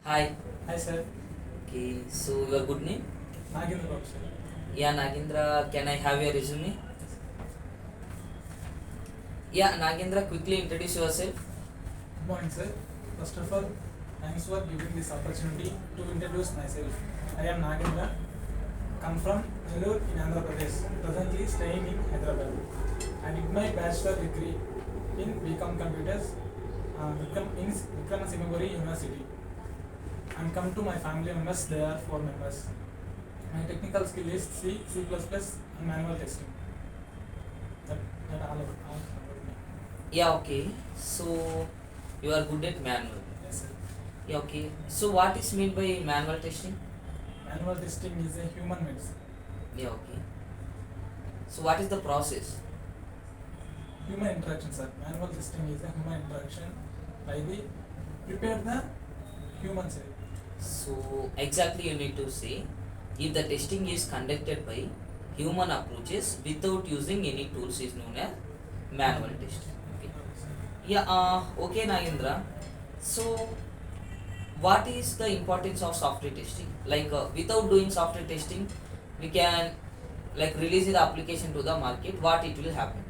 Hi. Hi sir, Okay, so your good name? Nagendra Babu sir. Yeah, Nagendra, can I have your resume? Yes. Yeah, Nagendra, quickly introduce yourself. Good morning sir. First of all, thanks for giving this opportunity to introduce myself. I am Nagendra, come from Nellore in Andhra Pradesh, presently staying in Hyderabad. I did my bachelor degree in BCom Computers in Vikramasingapuri University. And come to my family members, there are 4 members. My technical skill is C, C++, and manual testing. That, that all about me. Yeah, okay. So you are good at manual. Yes sir. Yeah, okay. So what is meant by manual testing? Manual testing is a human medicine. Yeah, okay. So what is the process? Human interaction, sir. Manual testing is a human interaction by the prepare the human cell. So exactly you need to say if the testing is conducted by human approaches without using any tools is known as manual testing. Okay. Yeah, okay, Nagendra. So what is the importance of software testing? Like without doing software testing we can like release the application to the market, what it will happen?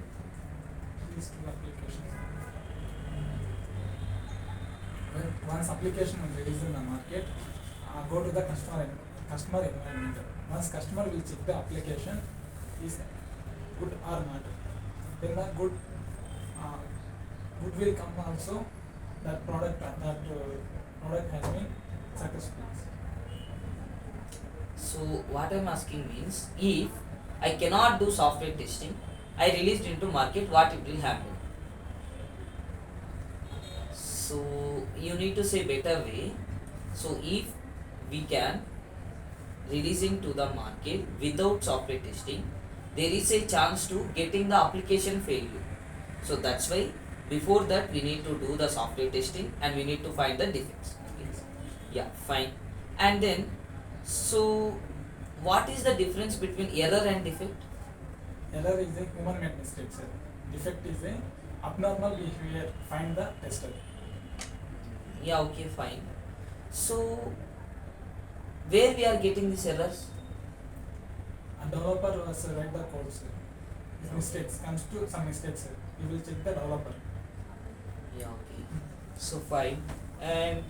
These two applications. When once application is released in the market, go to the customer environment. Once customer will check the application is good or not. Then the uh, good will come also. That product has been successful. So what I'm asking means if I cannot do software testing, I released into market, what it will happen? So you need to say better way. So if we can releasing to the market without software testing, there is a chance to getting the application failure. So that's why before that we need to do the software testing and we need to find the defects. Okay. Yeah, fine. And then so what is the difference between error and defect? Error is a human made mistake, sir. Defect is a abnormal behavior. Find the tester. Yeah, okay, fine. So where we are getting these errors? A developer was write the code, sir. If mistakes comes to some mistakes, sir, you will check the developer. Yeah, okay. So fine. And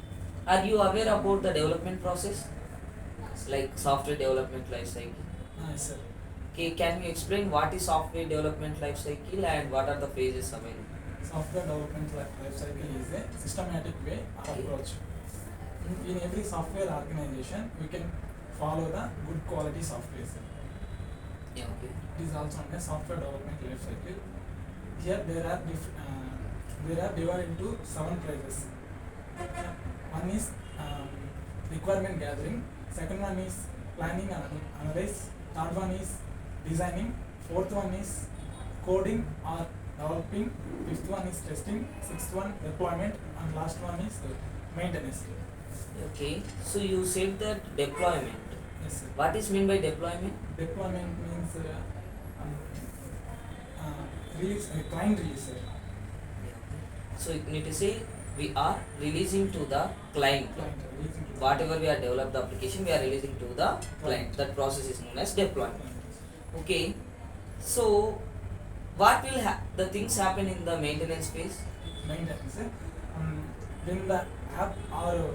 are you aware about the development process? Like software development life cycle? Yes, sir. Okay, can you explain what is software development life cycle and what are the phases available? Software development life cycle is a systematic way of approach. In every software organization, we can follow the good quality software, sir. Yeah, okay. It is also known as software development life cycle. Here there are divided into 7 phases. One is requirement gathering. Second one is planning and analyze. Third one is designing. Fourth one is coding or developing. Fifth one is testing. Sixth one deployment, and last one is maintenance. Okay, so you said that deployment. Yes, sir. What is mean by deployment? Deployment means release, client release, sir. So you need to say we are releasing to the client. Client releasing to Whatever we are developed the application, we are releasing to the client. That process is known as deployment. Okay. So what will the things happen in the maintenance phase? Maintenance. When the app or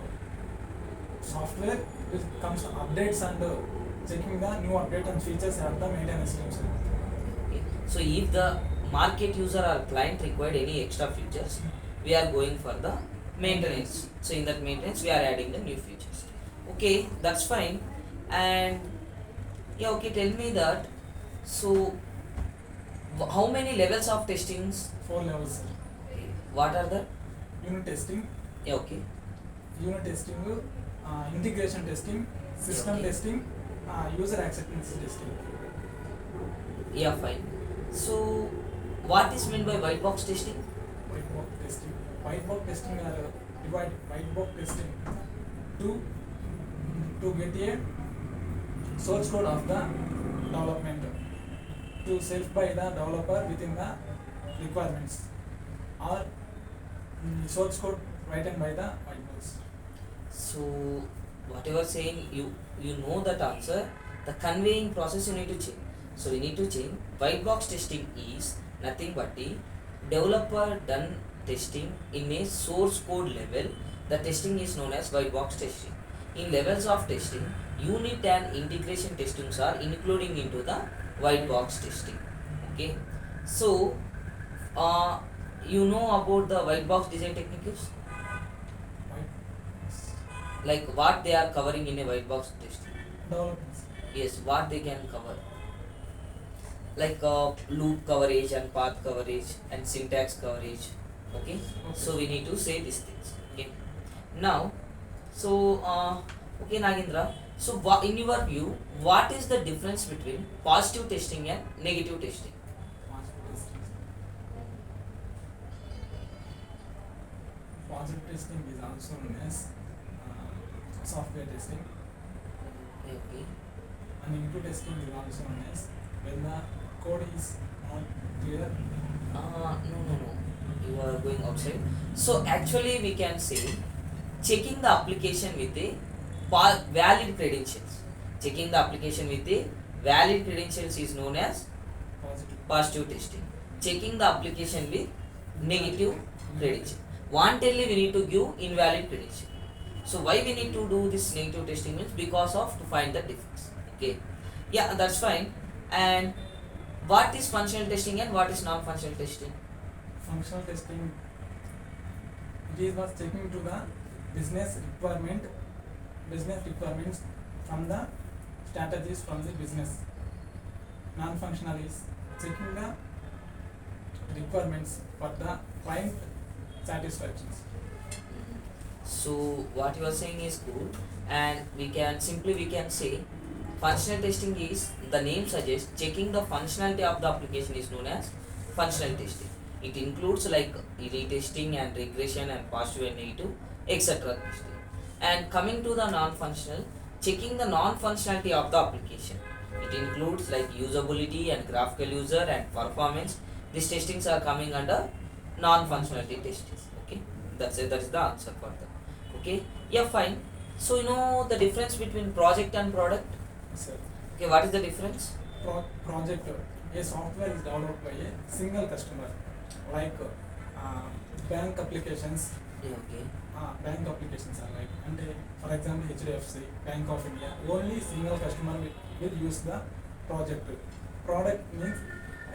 software will comes updates and checking the new update and features at the maintenance team, sir. Okay. So if the market user or client required any extra features, we are going for the maintenance. So in that maintenance we are adding the new features. Okay, that's fine. And yeah, okay, tell me that. So how many levels of testings? 4 levels, sir. Okay. What are the? Unit testing, Yeah, okay. Integration testing, system Okay. testing, user acceptance testing. Yeah, fine. So what is meant by white box testing? White box testing. White box testing are divide white box testing to get a source code of the development to self by the developer within the requirements, or source code written by the white box. So whatever saying you know that answer, the conveying process you need to change. So we need to change. White box testing is nothing but the developer done testing in a source code level. The testing is known as white box testing. In levels of testing, unit and integration testings are including into the white box testing. Okay, so uh, you know about the white box design techniques, Right? like what they are covering in a white box testing. Developments. Yes, what they can cover, like loop coverage and path coverage and syntax coverage. Okay, so we need to say these things. Okay, now, so okay, Nagendra, so in your view, what is the difference between positive testing and negative testing? Positive testing. Positive testing is also known as software testing, Okay. and negative testing is also known as when the code is not clear. No. You are going outside. So actually, we can say checking the application with a valid credentials. Checking the application with a valid credentials is known as Positive. positive testing. Checking the application with negative credential. Wantonly we need to give invalid credential. So why we need to do this negative testing means because of to find the defects. Okay. Yeah, that's fine. And what is functional testing and what is non-functional testing? Functional testing, it is was checking to the business requirements from the strategies from the business. Non-functional is checking the requirements for the client satisfactions. So what you are saying is good, and we can say functional testing is, the name suggests, checking the functionality of the application is known as functional testing. It includes like retesting and regression and positive and negative etc. testing. And coming to the non-functional, checking the non-functionality of the application. It includes like usability and graphical user and performance. These testings are coming under non-functionality testing. Okay, that's it. That is the answer for that. Okay, yeah, fine. So you know the difference between project and product. So, Okay, what is the difference? project, a software is developed by a single customer, like bank applications. Yeah, okay. Bank applications are like, and for example HDFC, Bank of India, only single customer will use the project. Product means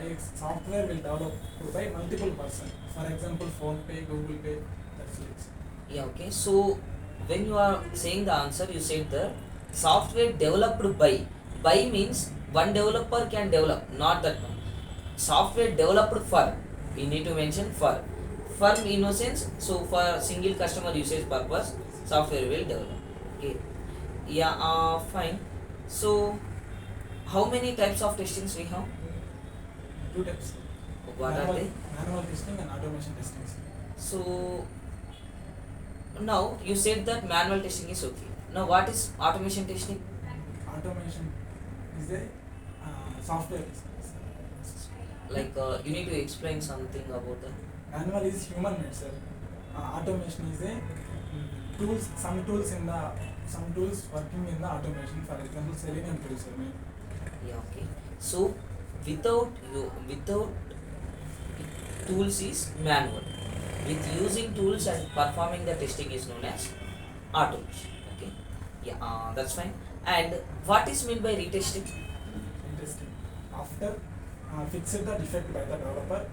a software will develop by multiple person. For example, Phone Pay, Google Pay, that's it. Yeah, okay. So when you are saying the answer, you said the software developed by. By means one developer can develop, not that one. Software developed for. We need to mention for. For innocence, so for single customer usage purpose, software will develop. Okay. Yeah, fine. So how many types of testings we have? Two types. What are they? Manual testing and automation testing. So now you said that manual testing is okay. Now what is automation testing? Automation is a software testing. Like you need to explain something about that. Manual is human made, sir. Automation is a tools. Some tools working in the automation. For example, Selenium tools. Sir. Yeah, okay. So without tools is manual. With using tools and performing the testing is known as automation. Okay. Yeah, that's fine. And what is meant by retesting? Interesting. After fixed the defect by the developer,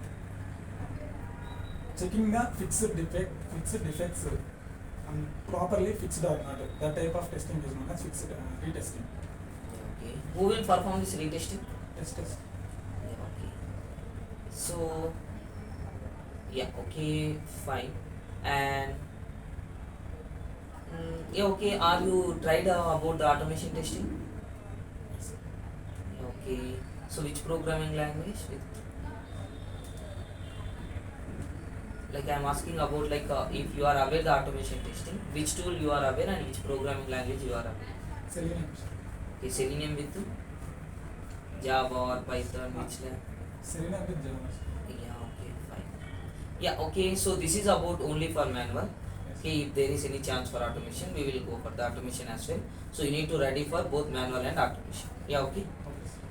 checking the fixed defects properly fixed or not. That type of testing is known as fixed retesting. Okay. Who will perform this retesting? Testers. Yeah, okay. So yeah, okay, fine. And yeah, okay. Are you tried about the automation testing? Yeah, okay. So which programming language? Like I am asking about like if you are aware the automation testing, which tool you are aware and which programming language you are aware. Selenium. Okay, Selenium with Java or Python, which language? Selenium with Java. Yeah, okay, fine. Yeah, okay, so this is about only for manual. Yes. Okay, if there is any chance for automation, we will go for the automation as well. So you need to ready for both manual and automation. Yeah, okay. Okay, sir.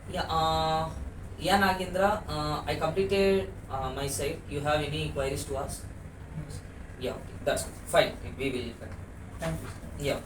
Yeah, Nagendra, I completed my side. You have any queries to ask? No, sir. Yeah, okay, that's fine. We will. Thank you, sir. Yeah.